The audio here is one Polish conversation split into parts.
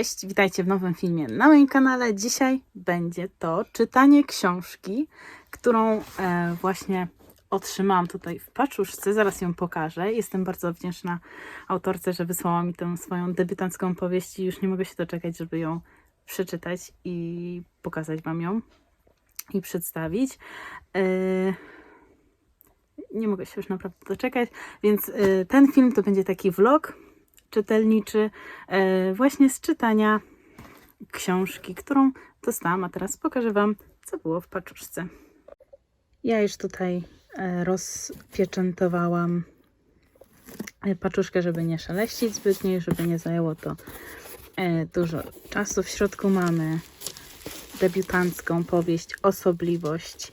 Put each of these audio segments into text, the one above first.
Cześć, witajcie w nowym filmie na moim kanale. Dzisiaj będzie to czytanie książki, którą właśnie otrzymałam tutaj w paczuszce. Zaraz ją pokażę. Jestem bardzo wdzięczna autorce, że wysłała mi tę swoją debiutancką powieść i już nie mogę się doczekać, żeby ją przeczytać i pokazać Wam ją i przedstawić. Nie mogę się już naprawdę doczekać, więc ten film to będzie taki vlog czytelniczy właśnie z czytania książki, którą dostałam, a teraz pokażę Wam, co było w paczuszce. Ja już tutaj rozpieczętowałam paczuszkę, żeby nie szaleścić zbytnio, żeby nie zajęło to dużo czasu. W środku mamy debiutancką powieść Osobliwość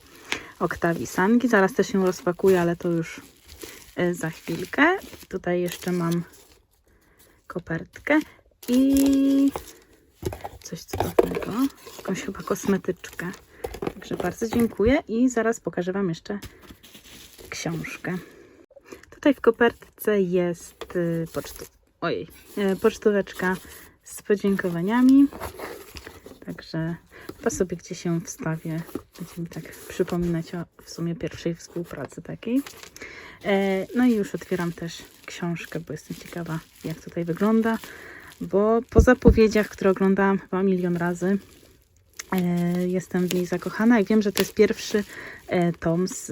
Oktawii Sangi. Zaraz też ją rozpakuję, ale to już za chwilkę. Tutaj jeszcze mam kopertkę i coś cudownego, jakąś chyba kosmetyczkę. Także bardzo dziękuję i zaraz pokażę Wam jeszcze książkę. Tutaj w kopertce jest pocztóweczka z podziękowaniami. Także chyba sobie gdzieś ją wstawię. Będzie mi tak przypominać o w sumie pierwszej współpracy takiej. No i już otwieram też książkę, bo jestem ciekawa, jak tutaj wygląda. Bo po zapowiedziach, które oglądałam chyba milion razy, jestem w niej zakochana i wiem, że to jest pierwszy tom z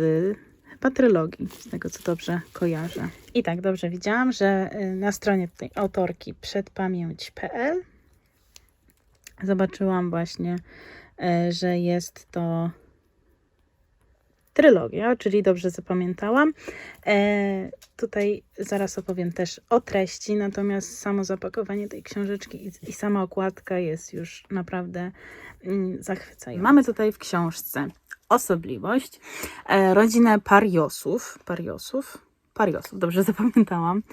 chyba trylogii, z tego co dobrze kojarzę. I tak dobrze widziałam, że na stronie tej autorki przedpamięć.pl zobaczyłam właśnie, że jest to trylogia, czyli dobrze zapamiętałam. Tutaj zaraz opowiem też o treści, natomiast samo zapakowanie tej książeczki i sama okładka jest już naprawdę zachwycająca. Mamy tutaj w książce Osobliwość, rodzinę Pariosów, dobrze zapamiętałam,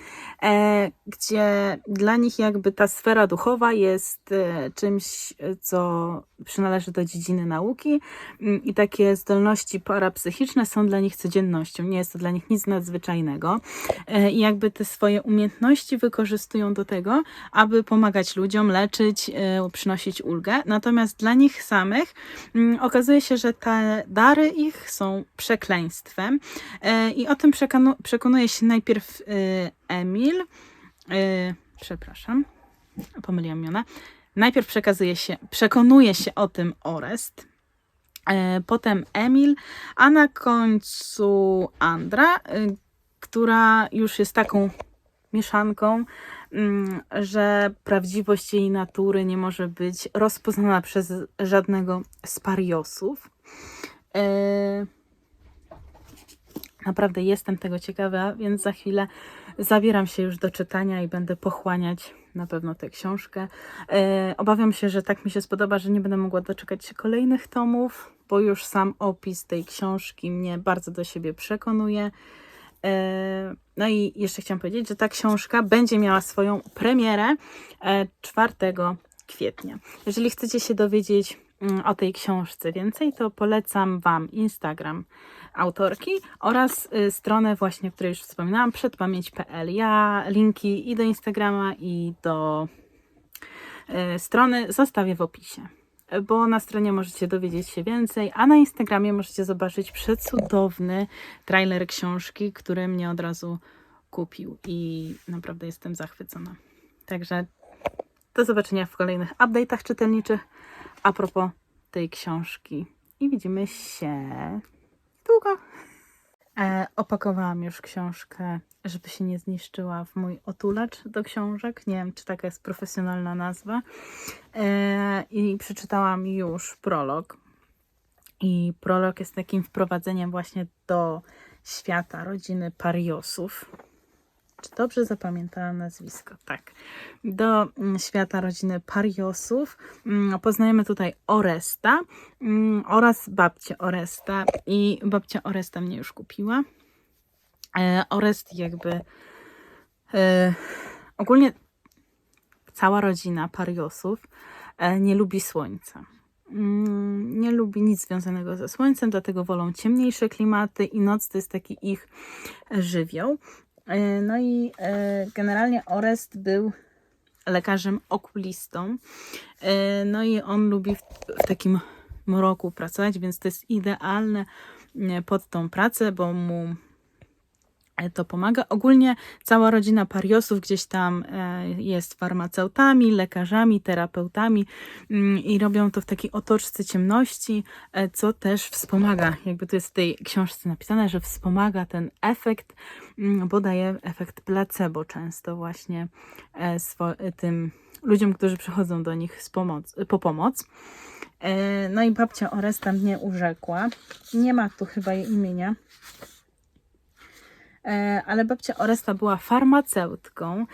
gdzie dla nich jakby ta sfera duchowa jest czymś, co przynależy do dziedziny nauki i takie zdolności parapsychiczne są dla nich codziennością. Nie jest to dla nich nic nadzwyczajnego i jakby te swoje umiejętności wykorzystują do tego, aby pomagać ludziom, leczyć, przynosić ulgę. Natomiast dla nich samych okazuje się, że te dary ich są przekleństwem i o tym przekonuje się najpierw Emil, pomyliłam imiona. Najpierw przekonuje się o tym Orest, potem Emil, a na końcu Andra, która już jest taką mieszanką, że prawdziwość jej natury nie może być rozpoznana przez żadnego z pariosów. Naprawdę jestem tego ciekawa, więc za chwilę zabieram się już do czytania i będę pochłaniać na pewno tę książkę. Obawiam się, że tak mi się spodoba, że nie będę mogła doczekać się kolejnych tomów, bo już sam opis tej książki mnie bardzo do siebie przekonuje. No i jeszcze chciałam powiedzieć, że ta książka będzie miała swoją premierę 4 kwietnia. Jeżeli chcecie się dowiedzieć o tej książce więcej, to polecam Wam Instagram autorki oraz stronę właśnie, o której już wspominałam, przedpamięć.pl. Ja linki i do Instagrama, i do strony zostawię w opisie, bo na stronie możecie dowiedzieć się więcej, a na Instagramie możecie zobaczyć przecudowny trailer książki, który mnie od razu kupił i naprawdę jestem zachwycona. Także do zobaczenia w kolejnych update'ach czytelniczych a propos tej książki i widzimy się długo. Opakowałam już książkę, żeby się nie zniszczyła, w mój otulacz do książek. Nie wiem, czy taka jest profesjonalna nazwa. I przeczytałam już prolog. I prolog jest takim wprowadzeniem właśnie do świata rodziny Pariosów. Czy dobrze zapamiętałam nazwisko? Tak. Do świata rodziny Pariosów. Poznajemy tutaj Oresta oraz babcię Oresta. I babcia Oresta mnie już kupiła. Orest jakby ogólnie cała rodzina Pariosów nie lubi słońca. Nie lubi nic związanego ze słońcem, dlatego wolą ciemniejsze klimaty i noc to jest taki ich żywioł. No i generalnie Orest był lekarzem okulistą. No i on lubi w takim mroku pracować, więc to jest idealne pod tą pracę, bo mu to pomaga. Ogólnie cała rodzina Pariosów gdzieś tam jest farmaceutami, lekarzami, terapeutami i robią to w takiej otoczce ciemności, co też wspomaga, jakby to jest w tej książce napisane, że wspomaga ten efekt, bo daje efekt placebo często właśnie tym ludziom, którzy przychodzą do nich po pomoc. No i babcia Oresta mnie urzekła. Nie ma tu chyba jej imienia. Ale babcia Oresta była farmaceutką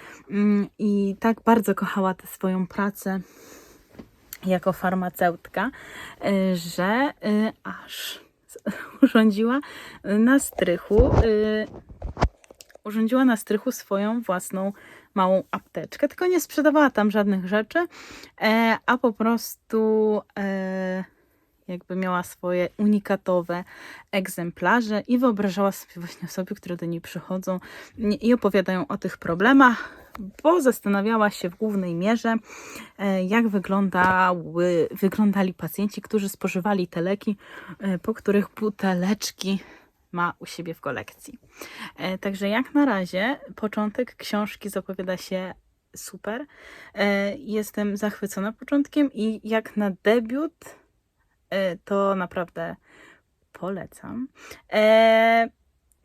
i tak bardzo kochała tę swoją pracę jako farmaceutka, że aż urządziła na strychu swoją własną małą apteczkę, tylko nie sprzedawała tam żadnych rzeczy, a po prostu jakby miała swoje unikatowe egzemplarze i wyobrażała sobie właśnie osoby, które do niej przychodzą i opowiadają o tych problemach, bo zastanawiała się w głównej mierze, jak wyglądali pacjenci, którzy spożywali te leki, po których buteleczki ma u siebie w kolekcji. Także jak na razie początek książki zapowiada się super. Jestem zachwycona początkiem i jak na debiut to naprawdę polecam.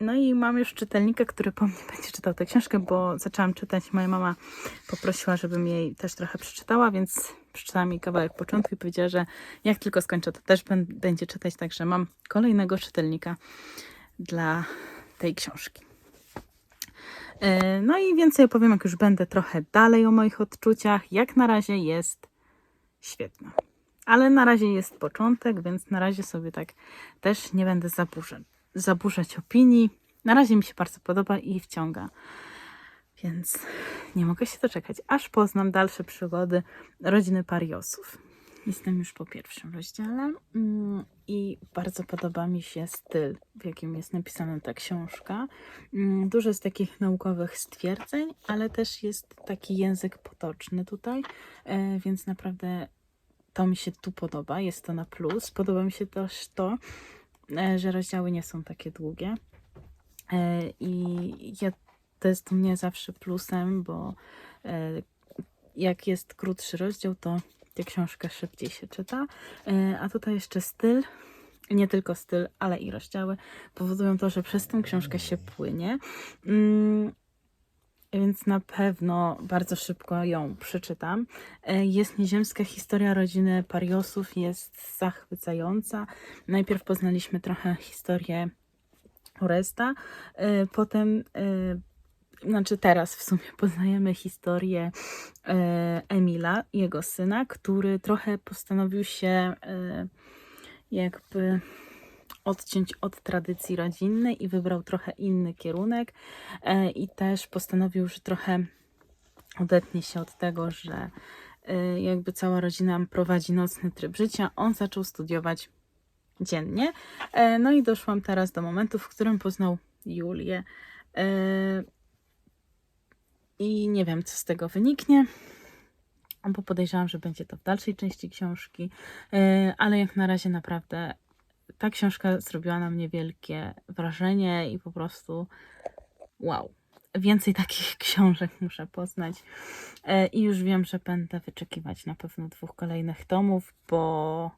No i mam już czytelnika, który po mnie będzie czytał tę książkę, bo zaczęłam czytać. Moja mama poprosiła, żebym jej też trochę przeczytała, więc przeczytałam jej kawałek początku i powiedziała, że jak tylko skończę, to też będzie czytać. Także mam kolejnego czytelnika dla tej książki. No i więcej opowiem, jak już będę trochę dalej o moich odczuciach. Jak na razie jest świetna. Ale na razie jest początek, więc na razie sobie tak też nie będę zaburzać opinii. Na razie mi się bardzo podoba i wciąga. Więc nie mogę się doczekać, aż poznam dalsze przygody rodziny Pariosów. Jestem już po pierwszym rozdziale i bardzo podoba mi się styl, w jakim jest napisana ta książka. Dużo jest takich naukowych stwierdzeń, ale też jest taki język potoczny tutaj, więc naprawdę to mi się tu podoba, jest to na plus. Podoba mi się też to, że rozdziały nie są takie długie i to jest u mnie zawsze plusem, bo jak jest krótszy rozdział, to tę książkę szybciej się czyta, a tutaj jeszcze styl, nie tylko styl, ale i rozdziały powodują to, że przez tę książkę się płynie. Więc na pewno bardzo szybko ją przeczytam. Jest nieziemska historia rodziny Pariosów, jest zachwycająca. Najpierw poznaliśmy trochę historię Oresta, potem, znaczy teraz w sumie poznajemy historię Emila, jego syna, który trochę postanowił się jakby odciąć od tradycji rodzinnej i wybrał trochę inny kierunek i też postanowił, że trochę odetnie się od tego, że jakby cała rodzina prowadzi nocny tryb życia. On zaczął studiować dziennie. No i doszłam teraz do momentu, w którym poznał Julię. I nie wiem, co z tego wyniknie, bo podejrzewam, że będzie to w dalszej części książki, ale jak na razie naprawdę ta książka zrobiła na mnie wielkie wrażenie i po prostu wow. Więcej takich książek muszę poznać i już wiem, że będę wyczekiwać na pewno 2 kolejnych tomów, bo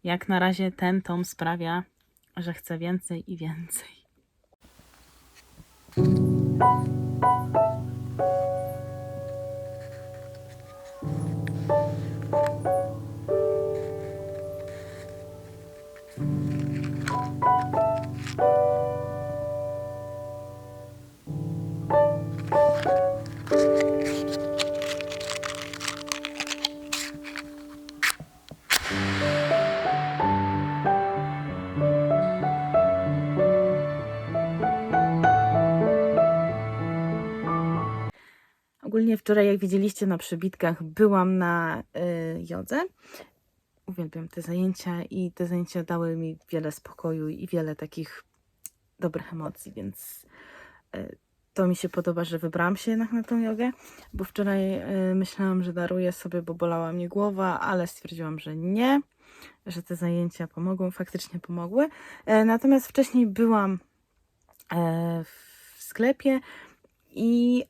jak na razie ten tom sprawia, że chcę więcej i więcej. Ogólnie wczoraj, jak widzieliście na przybitkach, byłam na jodze. Uwielbiam te zajęcia i te zajęcia dały mi wiele spokoju i wiele takich dobrych emocji, więc to mi się podoba, że wybrałam się jednak na tą jogę, bo wczoraj myślałam, że daruję sobie, bo bolała mnie głowa, ale stwierdziłam, że nie, że te zajęcia pomogą, faktycznie pomogły. Natomiast wcześniej byłam w sklepie i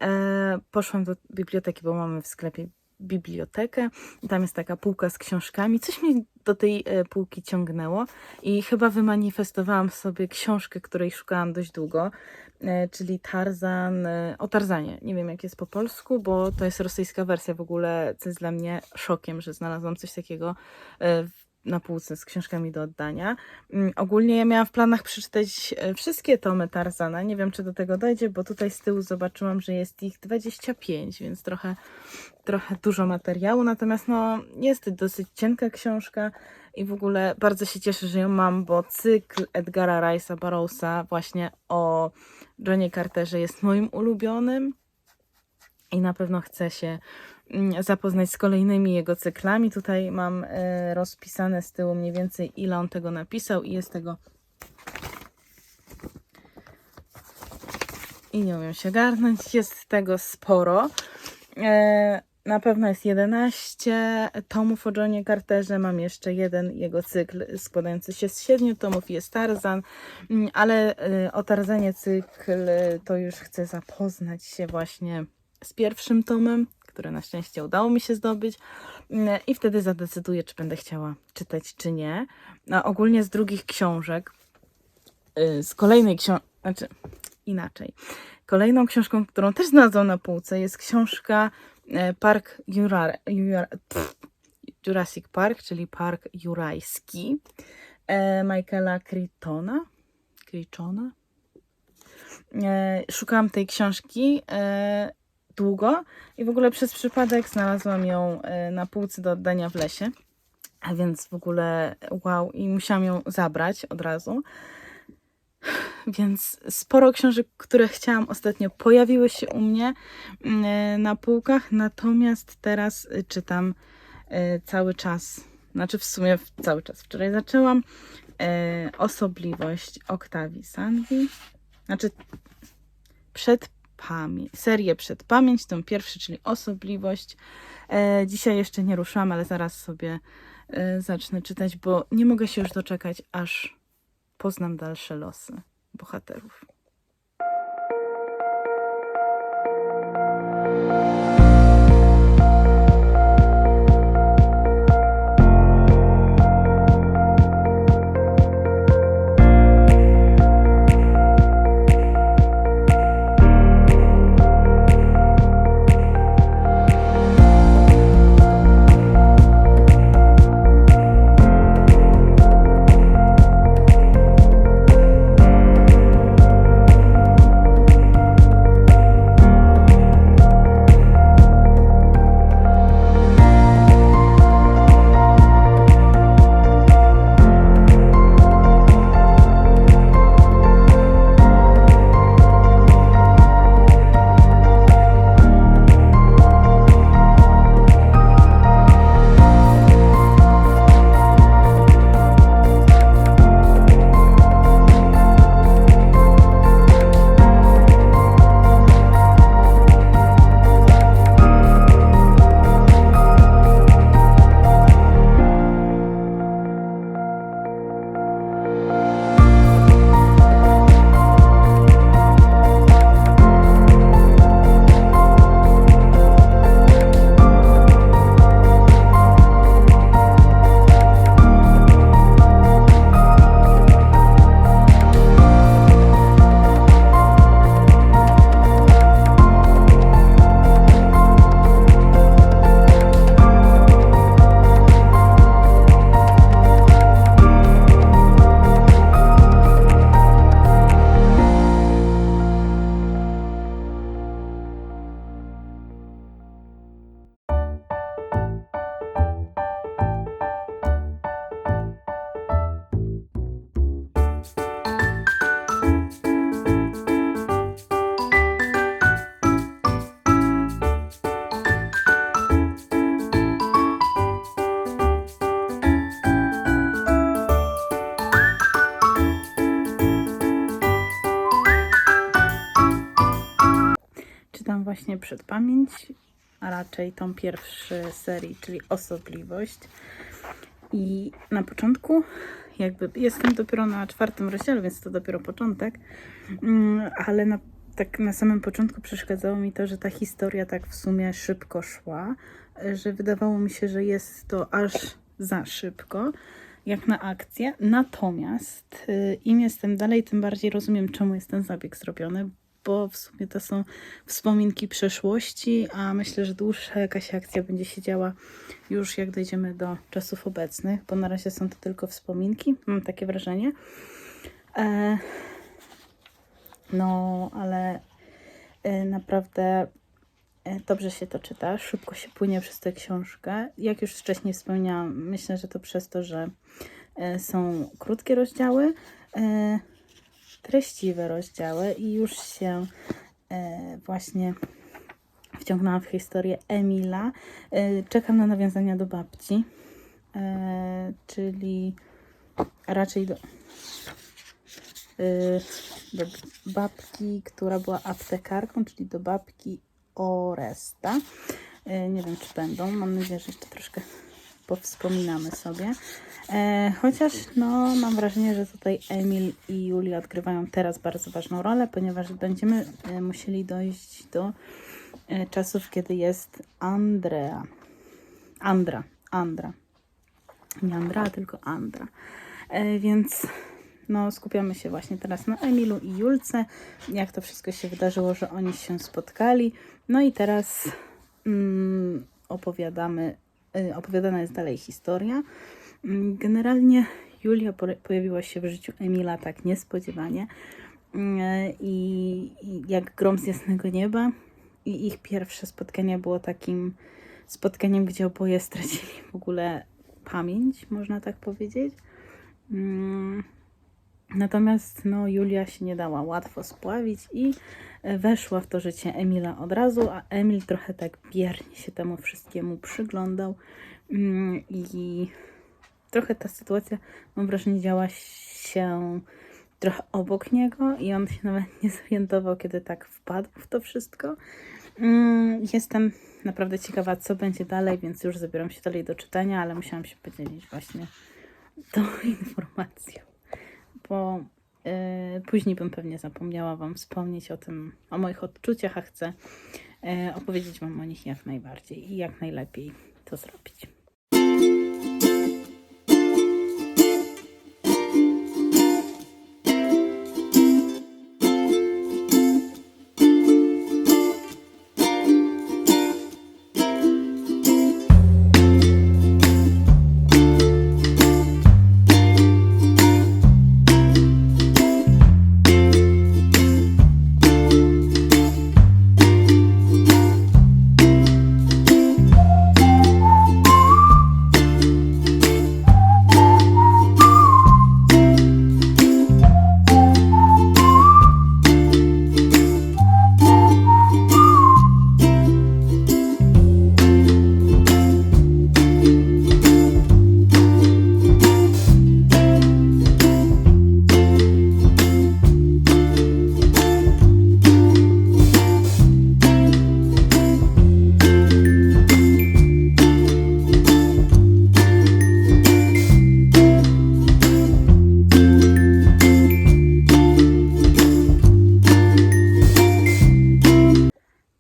poszłam do biblioteki, bo mamy w sklepie bibliotekę i tam jest taka półka z książkami. Coś mnie do tej półki ciągnęło i chyba wymanifestowałam sobie książkę, której szukałam dość długo, czyli Tarzan, o Tarzanie. Nie wiem, jak jest po polsku, bo to jest rosyjska wersja w ogóle, co jest dla mnie szokiem, że znalazłam coś takiego na półce z książkami do oddania. Ogólnie ja miałam w planach przeczytać wszystkie tomy Tarzana. Nie wiem, czy do tego dojdzie, bo tutaj z tyłu zobaczyłam, że jest ich 25, więc trochę dużo materiału. Natomiast no, jest to dosyć cienka książka i w ogóle bardzo się cieszę, że ją mam, bo cykl Edgara Rice'a Burroughsa właśnie o Johnie Carterze jest moim ulubionym i na pewno chcę się zapoznać z kolejnymi jego cyklami. Tutaj mam rozpisane z tyłu mniej więcej, ile on tego napisał i jest tego... I nie umiem się garnąć. Jest tego sporo. Na pewno jest 11 tomów o Johnie Carterze. Mam jeszcze jeden jego cykl składający się z 7 tomów. Jest Tarzan, ale o Tarzanie cykl to już chcę zapoznać się właśnie z pierwszym tomem, które na szczęście udało mi się zdobyć i wtedy zadecyduję, czy będę chciała czytać, czy nie. A ogólnie z drugich książek, z kolejnej książki, znaczy inaczej. Kolejną książką, którą też znalazłam na półce, jest książka Jurassic Park, czyli Park Jurajski Michaela Crichtona. Szukałam tej książki długo i w ogóle przez przypadek znalazłam ją na półce do oddania w lesie, a więc w ogóle wow, i musiałam ją zabrać od razu. Więc sporo książek, które chciałam ostatnio, pojawiły się u mnie na półkach, natomiast teraz czytam cały czas, znaczy w sumie cały czas. Wczoraj zaczęłam Osobliwość Octavii Sandy, znaczy serię Przedpamięć, tą pierwszy, czyli Osobliwość. Dzisiaj jeszcze nie ruszam, ale zaraz sobie zacznę czytać, bo nie mogę się już doczekać, aż poznam dalsze losy bohaterów. właśnie Przedpamięć, a raczej tą pierwszy serii, czyli Osobliwość. I na początku jakby jestem dopiero na 4. rozdziale, więc to dopiero początek, ale tak na samym początku przeszkadzało mi to, że ta historia tak w sumie szybko szła, że wydawało mi się, że jest to aż za szybko, jak na akcję. Natomiast im jestem dalej, tym bardziej rozumiem, czemu jest ten zabieg zrobiony, bo w sumie to są wspominki przeszłości, a myślę, że dłuższa jakaś akcja będzie się działa już jak dojdziemy do czasów obecnych, bo na razie są to tylko wspominki, mam takie wrażenie. No, ale naprawdę dobrze się to czyta, szybko się płynie przez tę książkę. Jak już wcześniej wspomniałam, myślę, że to przez to, że są krótkie rozdziały, treściwe rozdziały i już się właśnie wciągnęłam w historię Emila. Czekam na nawiązania do babci, czyli raczej do babki, która była aptekarką, czyli do babki Oresta. Nie wiem, czy będą. Mam nadzieję, że jeszcze troszkę powspominamy sobie. Chociaż no, mam wrażenie, że tutaj Emil i Julia odgrywają teraz bardzo ważną rolę, ponieważ będziemy musieli dojść do czasów, kiedy jest Andra. Nie Andra, tylko Andra. Więc no, skupiamy się właśnie teraz na Emilu i Julce, jak to wszystko się wydarzyło, że oni się spotkali. No i teraz opowiadana jest dalej historia. Generalnie Julia pojawiła się w życiu Emila tak niespodziewanie i jak grom z jasnego nieba. I ich pierwsze spotkanie było takim spotkaniem, gdzie oboje stracili w ogóle pamięć, można tak powiedzieć. Natomiast no, Julia się nie dała łatwo spławić i weszła w to życie Emila od razu, a Emil trochę tak biernie się temu wszystkiemu przyglądał i trochę ta sytuacja, mam wrażenie, działa się trochę obok niego i on się nawet nie zorientował, kiedy tak wpadł w to wszystko. Jestem naprawdę ciekawa, co będzie dalej, więc już zabieram się dalej do czytania, ale musiałam się podzielić właśnie tą informacją, bo później bym pewnie zapomniała Wam wspomnieć o moich odczuciach, a chcę opowiedzieć Wam o nich jak najbardziej i jak najlepiej to zrobić.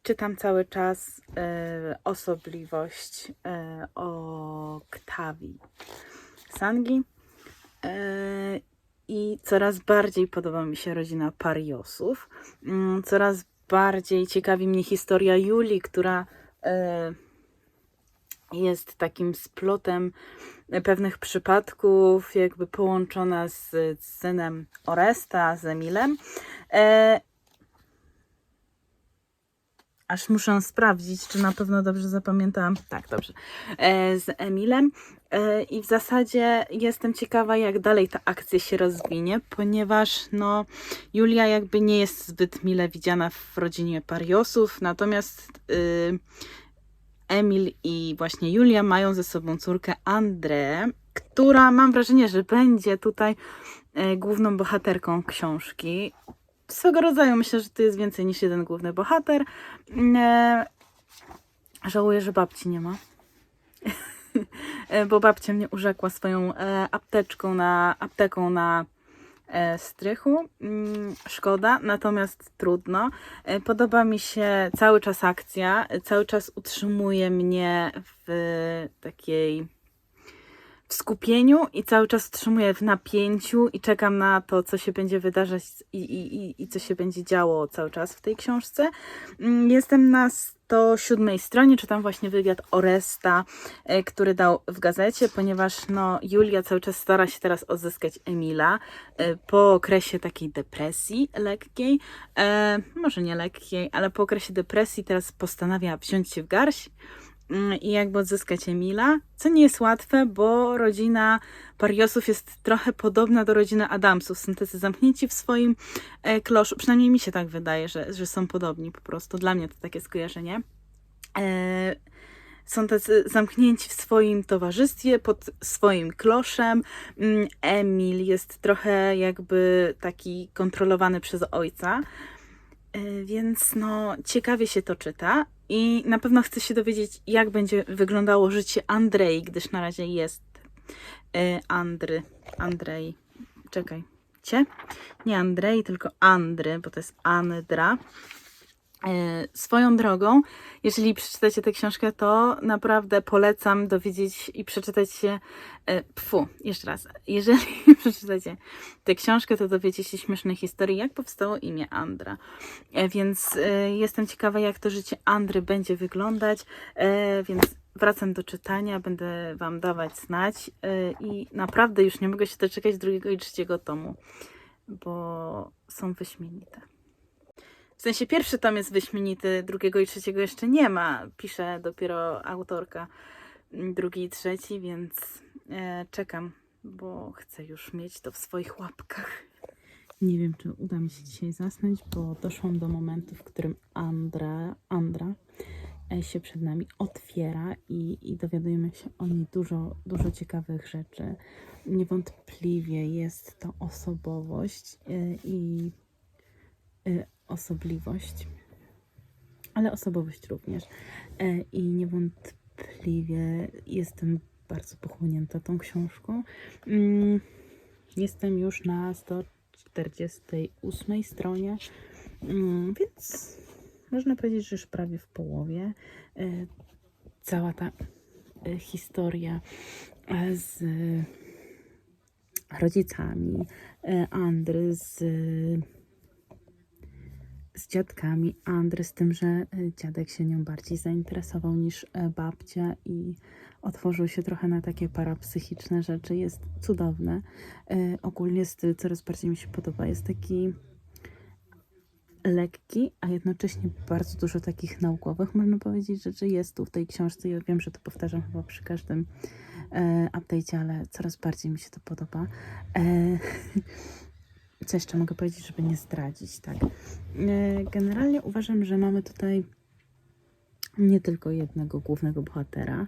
Czytam cały czas Osobliwość Oktawii Sangi i coraz bardziej podoba mi się rodzina Pariosów. Coraz bardziej ciekawi mnie historia Julii, która jest takim splotem pewnych przypadków, jakby połączona z synem Oresta, z Emilem. Aż muszę sprawdzić, czy na pewno dobrze zapamiętałam. Tak, dobrze. Z Emilem. I w zasadzie jestem ciekawa, jak dalej ta akcja się rozwinie, ponieważ no, Julia jakby nie jest zbyt mile widziana w rodzinie Pariosów, natomiast Emil i właśnie Julia mają ze sobą córkę Andreę, która mam wrażenie, że będzie tutaj główną bohaterką książki. swego rodzaju. Myślę, że to jest więcej niż jeden główny bohater. E, Żałuję, że babci nie ma. Bo babcia mnie urzekła swoją apteką na strychu. Szkoda, natomiast trudno. Podoba mi się cały czas akcja, cały czas utrzymuje mnie w skupieniu i cały czas utrzymuję w napięciu i czekam na to, co się będzie wydarzać i co się będzie działo cały czas w tej książce. Jestem na 107 stronie, czytam właśnie wywiad Oresta, który dał w gazecie, ponieważ no, Julia cały czas stara się teraz odzyskać Emila po okresie takiej depresji lekkiej, może nie lekkiej, ale po okresie depresji teraz postanawia wziąć się w garść i jakby odzyskać Emila, co nie jest łatwe, bo rodzina Pariosów jest trochę podobna do rodziny Adamsów. Są tacy zamknięci w swoim kloszu, przynajmniej mi się tak wydaje, że są podobni po prostu. Dla mnie to takie skojarzenie. Są tacy zamknięci w swoim towarzystwie, pod swoim kloszem. Emil jest trochę jakby taki kontrolowany przez ojca. Więc no, ciekawie się to czyta i na pewno chcę się dowiedzieć, jak będzie wyglądało życie Andrei, gdyż na razie jest Andrzej, czekaj, nie Andrei, tylko Andry, bo to jest Andra. Swoją drogą, jeżeli przeczytacie tę książkę, to naprawdę polecam dowiedzieć i przeczytać się, jeszcze raz, jeżeli przeczytacie tę książkę, to dowiecie się śmiesznej historii, jak powstało imię Andra. Więc jestem ciekawa, jak to życie Andry będzie wyglądać, więc wracam do czytania, będę Wam dawać znać i naprawdę już nie mogę się doczekać drugiego i trzeciego tomu, bo są wyśmienite. W sensie pierwszy tom jest wyśmienity, drugiego i trzeciego jeszcze nie ma. Pisze dopiero autorka drugi i trzeci, więc czekam, bo chcę już mieć to w swoich łapkach. Nie wiem, czy uda mi się dzisiaj zasnąć, bo doszłam do momentu, w którym Andra się przed nami otwiera i dowiadujemy się o niej dużo ciekawych rzeczy. Niewątpliwie jest to osobowość i osobliwość, ale osobowość również. I niewątpliwie jestem bardzo pochłonięta tą książką. Jestem już na 148 stronie, więc można powiedzieć, że już prawie w połowie. Cała ta historia z rodzicami Andry, z dziadkami Andry, z tym, że dziadek się nią bardziej zainteresował niż babcia i otworzył się trochę na takie parapsychiczne rzeczy. Jest cudowne. Ogólnie styl coraz bardziej mi się podoba. Jest taki lekki, a jednocześnie bardzo dużo takich naukowych, można powiedzieć, rzeczy jest tu w tej książce. Ja wiem, że to powtarzam chyba przy każdym update'cie, ale coraz bardziej mi się to podoba. Co jeszcze mogę powiedzieć, żeby nie zdradzić, tak? Generalnie uważam, że mamy tutaj nie tylko jednego głównego bohatera,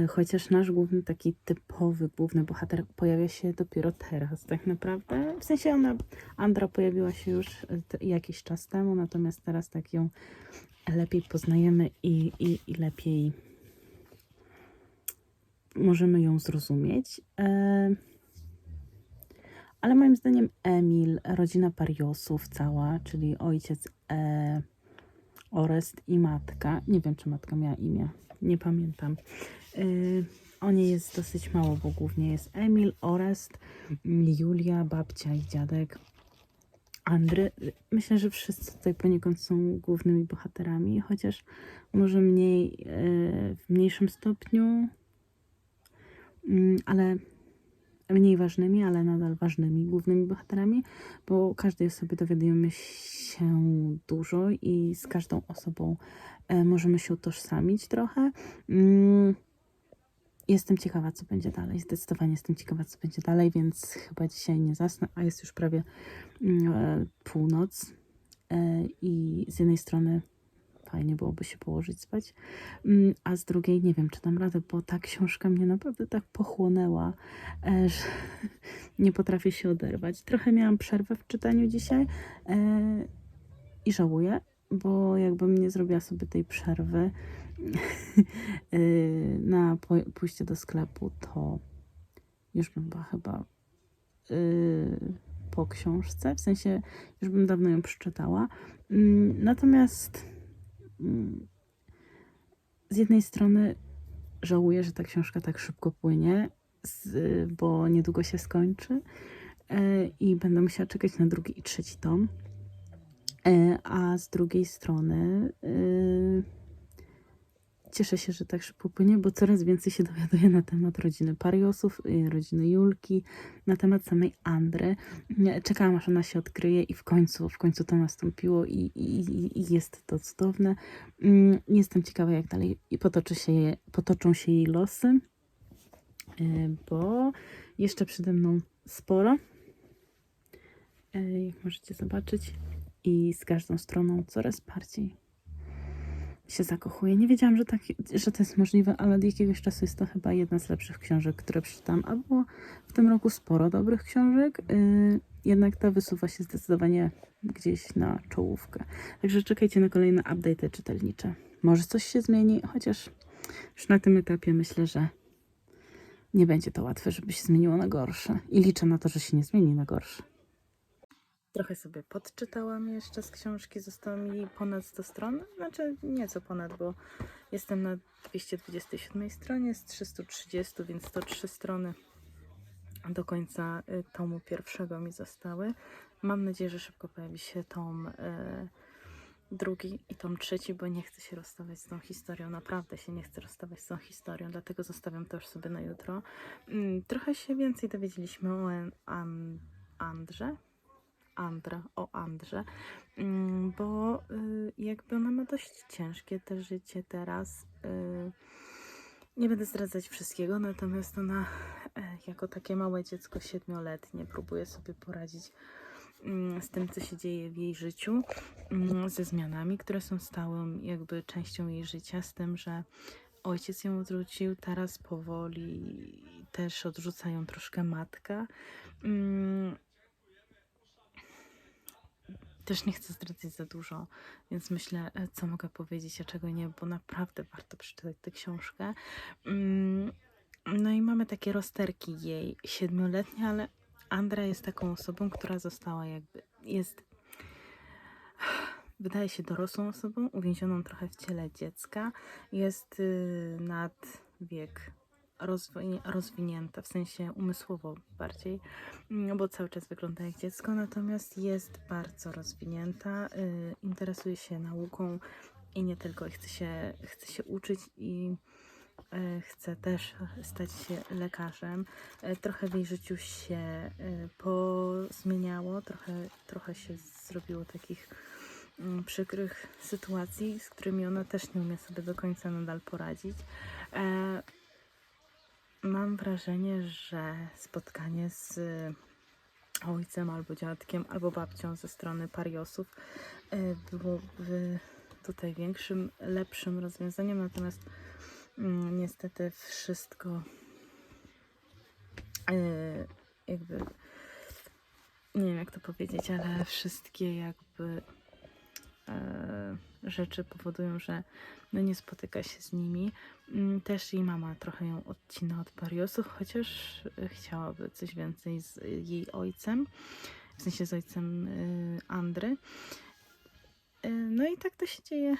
chociaż nasz główny, taki typowy główny bohater pojawia się dopiero teraz, tak naprawdę. W sensie Andra pojawiła się już jakiś czas temu, natomiast teraz tak ją lepiej poznajemy i lepiej możemy ją zrozumieć. Ale moim zdaniem Emil, rodzina Pariosów cała, czyli ojciec Orest i matka, nie wiem, czy matka miała imię, nie pamiętam. O niej jest dosyć mało, bo głównie jest Emil, Orest, Julia, babcia i dziadek Andry. Myślę, że wszyscy tutaj poniekąd są głównymi bohaterami, chociaż może mniej, w mniejszym stopniu, ale mniej ważnymi, ale nadal ważnymi głównymi bohaterami, bo każdej osobie dowiadujemy się dużo i z każdą osobą możemy się utożsamić trochę. Jestem ciekawa, co będzie dalej. Zdecydowanie jestem ciekawa, co będzie dalej, więc chyba dzisiaj nie zasnę, a jest już prawie północ i z jednej strony fajnie byłoby się położyć spać. A z drugiej nie wiem, czy dam radę, bo ta książka mnie naprawdę tak pochłonęła, że nie potrafię się oderwać. Trochę miałam przerwę w czytaniu dzisiaj i żałuję, bo jakbym nie zrobiła sobie tej przerwy na pójście do sklepu, to już bym była chyba po książce, w sensie już bym dawno ją przeczytała. Natomiast z jednej strony żałuję, że ta książka tak szybko płynie, bo niedługo się skończy i będę musiała czekać na drugi i trzeci tom. A z drugiej strony cieszę się, że tak szybko płynie, bo coraz więcej się dowiaduję na temat rodziny Pariosów, rodziny Julki, na temat samej Andry. Czekałam, aż ona się odkryje i w końcu to nastąpiło i jest to cudowne. Jestem ciekawa, jak dalej potoczą się jej losy, bo jeszcze przede mną sporo, jak możecie zobaczyć, i z każdą stroną coraz bardziej się zakochuję. Nie wiedziałam, że to jest możliwe, ale od jakiegoś czasu jest to chyba jedna z lepszych książek, które przeczytałam. A było w tym roku sporo dobrych książek, jednak ta wysuwa się zdecydowanie gdzieś na czołówkę. Także czekajcie na kolejne update'y czytelnicze. Może coś się zmieni, chociaż już na tym etapie myślę, że nie będzie to łatwe, żeby się zmieniło na gorsze. I liczę na to, że się nie zmieni na gorsze. Trochę sobie podczytałam jeszcze z książki, zostało mi ponad 100 stron, znaczy nieco ponad, bo jestem na 227 stronie z 330, więc 103 strony do końca tomu pierwszego mi zostały. Mam nadzieję, że szybko pojawi się tom drugi i tom trzeci, bo nie chcę się rozstawać z tą historią, naprawdę się nie chcę rozstawać z tą historią, dlatego zostawiam to już sobie na jutro. Trochę się więcej dowiedzieliśmy o Andrze, bo jakby ona ma dość ciężkie te życie teraz. Nie będę zdradzać wszystkiego, natomiast ona jako takie małe dziecko 7-letnie próbuje sobie poradzić z tym, co się dzieje w jej życiu, ze zmianami, które są stałą jakby częścią jej życia, z tym, że ojciec ją odrzucił, teraz powoli też odrzuca ją troszkę matka. Też nie chcę zdradzać za dużo, więc myślę, co mogę powiedzieć, a czego nie, bo naprawdę warto przeczytać tę książkę. No i mamy takie rozterki jej 7-letnie, ale Andra jest taką osobą, która została wydaje się dorosłą osobą, uwięzioną trochę w ciele dziecka. Jest nad wiek rozwinięta, w sensie umysłowo bardziej, bo cały czas wygląda jak dziecko, natomiast jest bardzo rozwinięta, interesuje się nauką i nie tylko, chce się uczyć i chce też stać się lekarzem. Trochę w jej życiu się pozmieniało, trochę się zrobiło takich przykrych sytuacji, z którymi ona też nie umie sobie do końca nadal poradzić. Mam wrażenie, że spotkanie z ojcem albo dziadkiem, albo babcią ze strony Pariosów byłoby tutaj większym, lepszym rozwiązaniem, natomiast niestety wszystko jakby nie wiem, jak to powiedzieć, ale wszystkie jakby rzeczy powodują, że no nie spotyka się z nimi. Też jej mama trochę ją odcina od Pariosów, chociaż chciałaby coś więcej z jej ojcem, w sensie z ojcem Andry. No i tak to się dzieje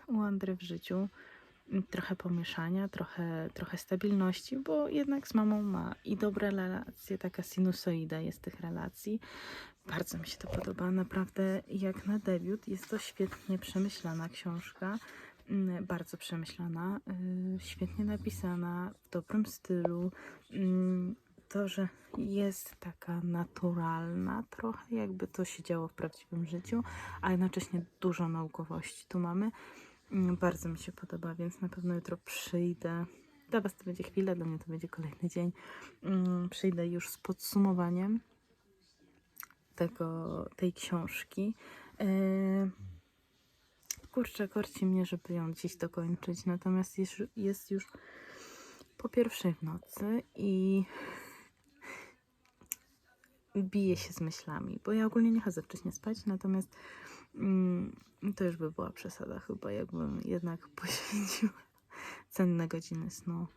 u Andry w życiu. Trochę pomieszania, trochę stabilności, bo jednak z mamą ma i dobre relacje, taka sinusoida jest tych relacji. Bardzo mi się to podoba, naprawdę jak na debiut jest to świetnie przemyślana książka, bardzo przemyślana, świetnie napisana, w dobrym stylu. To, że jest taka naturalna trochę, jakby to się działo w prawdziwym życiu, a jednocześnie dużo naukowości tu mamy. Bardzo mi się podoba, więc na pewno jutro przyjdę. Dla Was to będzie chwila, dla mnie to będzie kolejny dzień. Przyjdę już z podsumowaniem tej książki. kurczę, korci mnie, żeby ją dziś dokończyć. Natomiast jest już po 1 w nocy i biję się z myślami, bo ja ogólnie nie chodzę wcześniej spać, natomiast to już by była przesada chyba, jakbym jednak poświęciła cenne godziny snu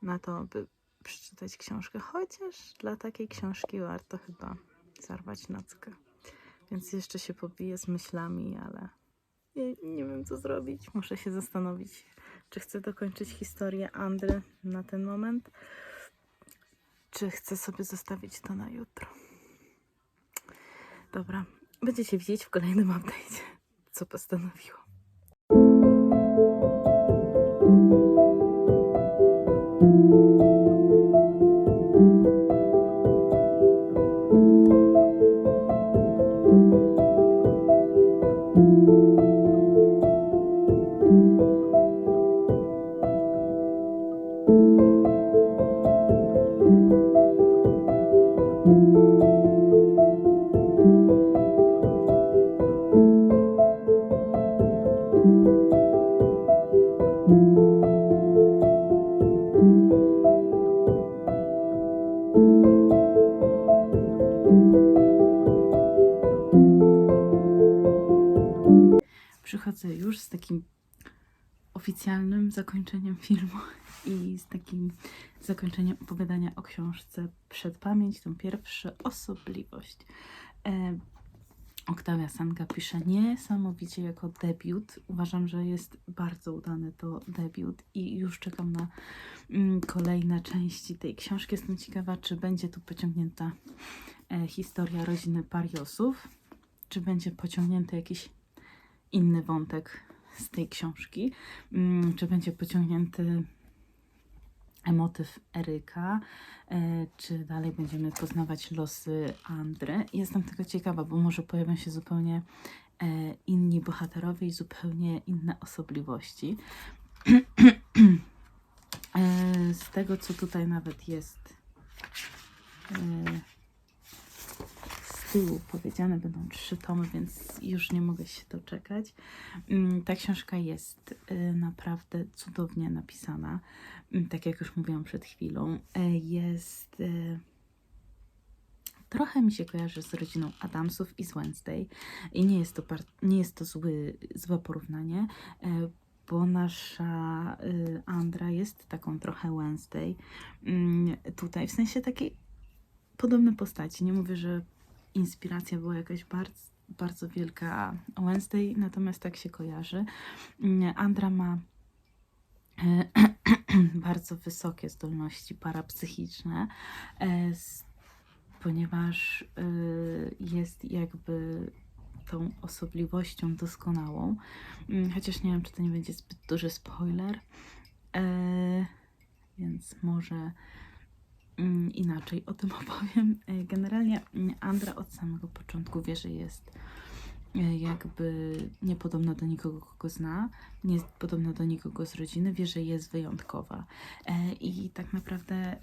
na to, by przeczytać książkę, chociaż dla takiej książki warto chyba zarwać nockę. Więc jeszcze się pobiję z myślami, ale nie wiem co zrobić. Muszę się zastanowić, czy chcę dokończyć historię Andry na ten moment, czy chcę sobie zostawić to na jutro. Dobra, będziecie widzieć w kolejnym update'cie, co postanowiłam. Przychodzę już z takim oficjalnym zakończeniem filmu i z takim zakończeniem opowiadania o książce Przed pamięć, tą pierwszą osobliwość. Oktawia Sanka pisze niesamowicie jako debiut. Uważam, że jest bardzo udany to debiut i już czekam na kolejne części tej książki. Jestem ciekawa, czy będzie tu pociągnięta historia rodziny Pariosów, czy będzie pociągnięty jakiś inny wątek z tej książki, czy będzie pociągnięty motyw Eryka, czy dalej będziemy poznawać losy Andry. Jestem tego ciekawa, bo może pojawią się zupełnie inni bohaterowie i zupełnie inne osobliwości. Z tego, co tutaj nawet jest z tyłu powiedziane, będą 3 tomy, więc już nie mogę się doczekać. Ta książka jest naprawdę cudownie napisana. Tak jak już mówiłam przed chwilą, jest trochę mi się kojarzy z rodziną Adamsów i z Wednesday. I nie jest to złe porównanie, bo nasza Andra jest taką trochę Wednesday. Tutaj, w sensie takiej podobne postaci. Nie mówię, że inspiracja była jakaś bardzo, bardzo wielka Wednesday, natomiast tak się kojarzy. Andra ma bardzo wysokie zdolności parapsychiczne, ponieważ jest jakby tą osobliwością doskonałą. Chociaż nie wiem, czy to nie będzie zbyt duży spoiler, więc może inaczej o tym opowiem. Generalnie Andra od samego początku wie, że jest jakby niepodobna do nikogo, kogo zna, nie jest podobna do nikogo z rodziny, wie, że jest wyjątkowa. I tak naprawdę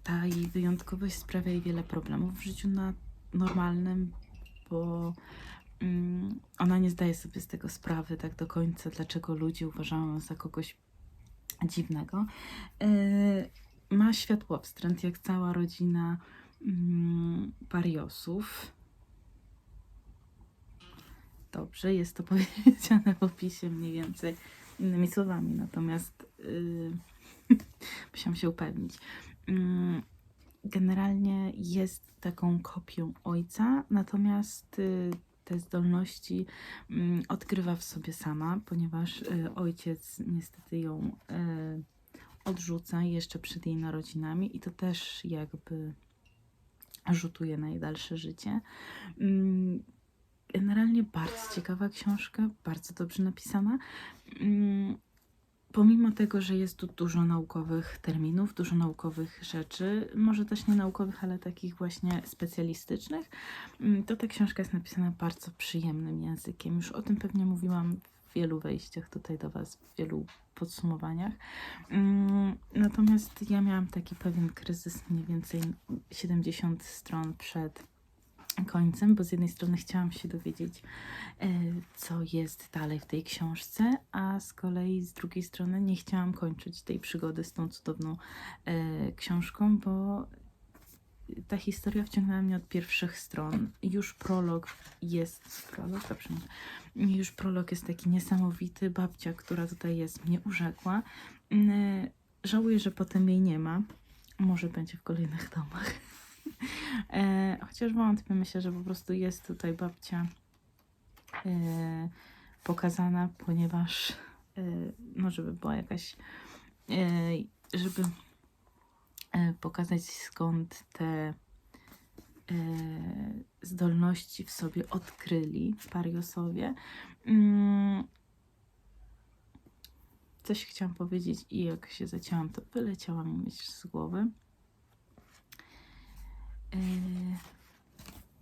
ta jej wyjątkowość sprawia jej wiele problemów w życiu normalnym, bo ona nie zdaje sobie z tego sprawy tak do końca, dlaczego ludzie uważają ją za kogoś dziwnego. Ma światłowstręt, jak cała rodzina Pariosów. Dobrze, jest to powiedziane w opisie mniej więcej innymi słowami, natomiast musiałam się upewnić. Generalnie jest taką kopią ojca, natomiast te zdolności odkrywa w sobie sama, ponieważ ojciec niestety ją odrzuca jeszcze przed jej narodzinami i to też jakby rzutuje na jej dalsze życie. Generalnie bardzo ciekawa książka, bardzo dobrze napisana. Pomimo tego, że jest tu dużo naukowych terminów, dużo naukowych rzeczy, może też nie naukowych, ale takich właśnie specjalistycznych, to ta książka jest napisana bardzo przyjemnym językiem. Już o tym pewnie mówiłam w wielu wejściach tutaj do Was, w wielu podsumowaniach. Natomiast ja miałam taki pewien kryzys mniej więcej 70 stron przed końcem, bo z jednej strony chciałam się dowiedzieć, co jest dalej w tej książce, a z kolei z drugiej strony nie chciałam kończyć tej przygody z tą cudowną książką, bo ta historia wciągnęła mnie od pierwszych stron. Już prolog jest, dobrze, już prolog jest taki niesamowity. Babcia, która tutaj jest, mnie urzekła. Żałuję, że potem jej nie ma. Może będzie w kolejnych domach. Chociaż wątpię, myślę, że po prostu jest tutaj babcia pokazana, ponieważ no, żeby była jakaś, żeby pokazać, skąd te zdolności w sobie odkryli Pariosowie. Coś chciałam powiedzieć i jak się zacięłam, to wyleciała mi myśl z głowy.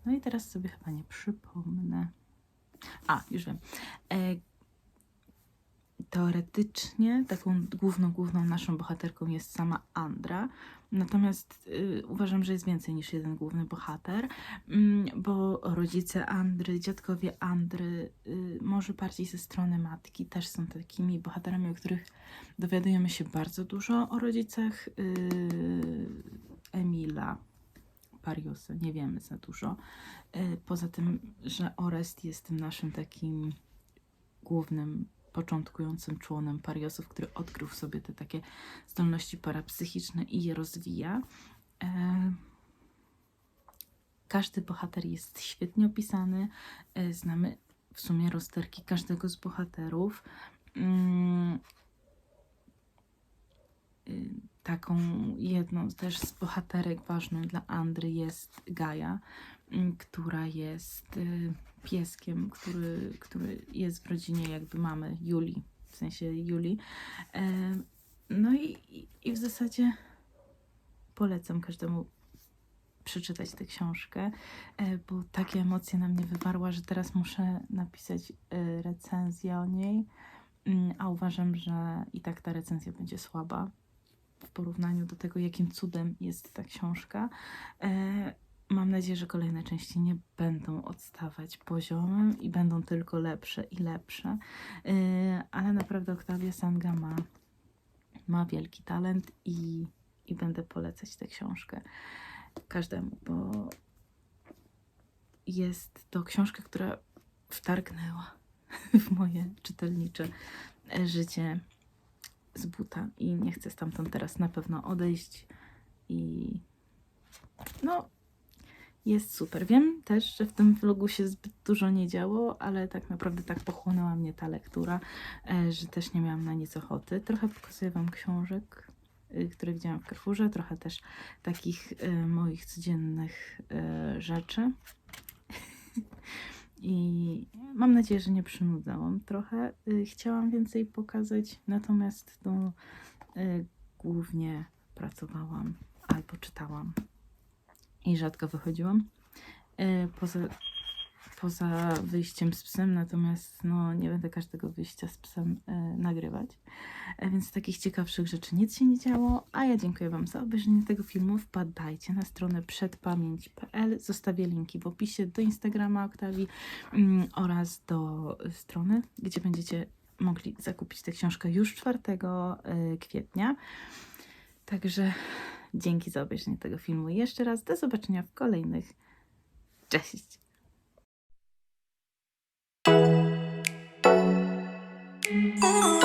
No i teraz sobie chyba nie przypomnę. A, już wiem. Teoretycznie taką główną naszą bohaterką jest sama Andra, natomiast uważam, że jest więcej niż jeden główny bohater, bo rodzice Andry, dziadkowie Andry, może bardziej ze strony matki też są takimi bohaterami, o których dowiadujemy się bardzo dużo. O rodzicach Emila Pariosa nie wiemy za dużo, poza tym, że Orest jest tym naszym takim głównym początkującym członem Pariosów, który odkrył w sobie te takie zdolności parapsychiczne i je rozwija. Każdy bohater jest świetnie opisany. Znamy w sumie rozterki każdego z bohaterów. Taką jedną też z bohaterek ważną dla Andry jest Gaja, która jest pieskiem, który jest w rodzinie jakby mamy Julii, w sensie Julii. No i w zasadzie polecam każdemu przeczytać tę książkę, bo takie emocje na mnie wywarła, że teraz muszę napisać recenzję o niej, a uważam, że i tak ta recenzja będzie słaba w porównaniu do tego, jakim cudem jest ta książka. Mam nadzieję, że kolejne części nie będą odstawać poziomem i będą tylko lepsze i lepsze. Ale naprawdę Octavia Sanga ma wielki talent i będę polecać tę książkę każdemu, bo jest to książka, która wtargnęła w moje czytelnicze życie z buta i nie chcę stamtąd teraz na pewno odejść i no jest super. Wiem też, że w tym vlogu się zbyt dużo nie działo, ale tak naprawdę tak pochłonęła mnie ta lektura, że też nie miałam na nic ochoty. Trochę pokazuję Wam książek, które widziałam w Carrefourze, trochę też takich moich codziennych rzeczy. I mam nadzieję, że nie przynudzałam trochę. Chciałam więcej pokazać, natomiast no, głównie pracowałam albo czytałam i rzadko wychodziłam. Poza wyjściem z psem, natomiast no, nie będę każdego wyjścia z psem nagrywać. Więc z takich ciekawszych rzeczy nic się nie działo, a ja dziękuję Wam za obejrzenie tego filmu. Wpadajcie na stronę przedpamięć.pl, zostawię linki w opisie do Instagrama Octavii oraz do strony, gdzie będziecie mogli zakupić tę książkę już 4 kwietnia. Także dzięki za obejrzenie tego filmu jeszcze raz. Do zobaczenia w kolejnych. Cześć! Oh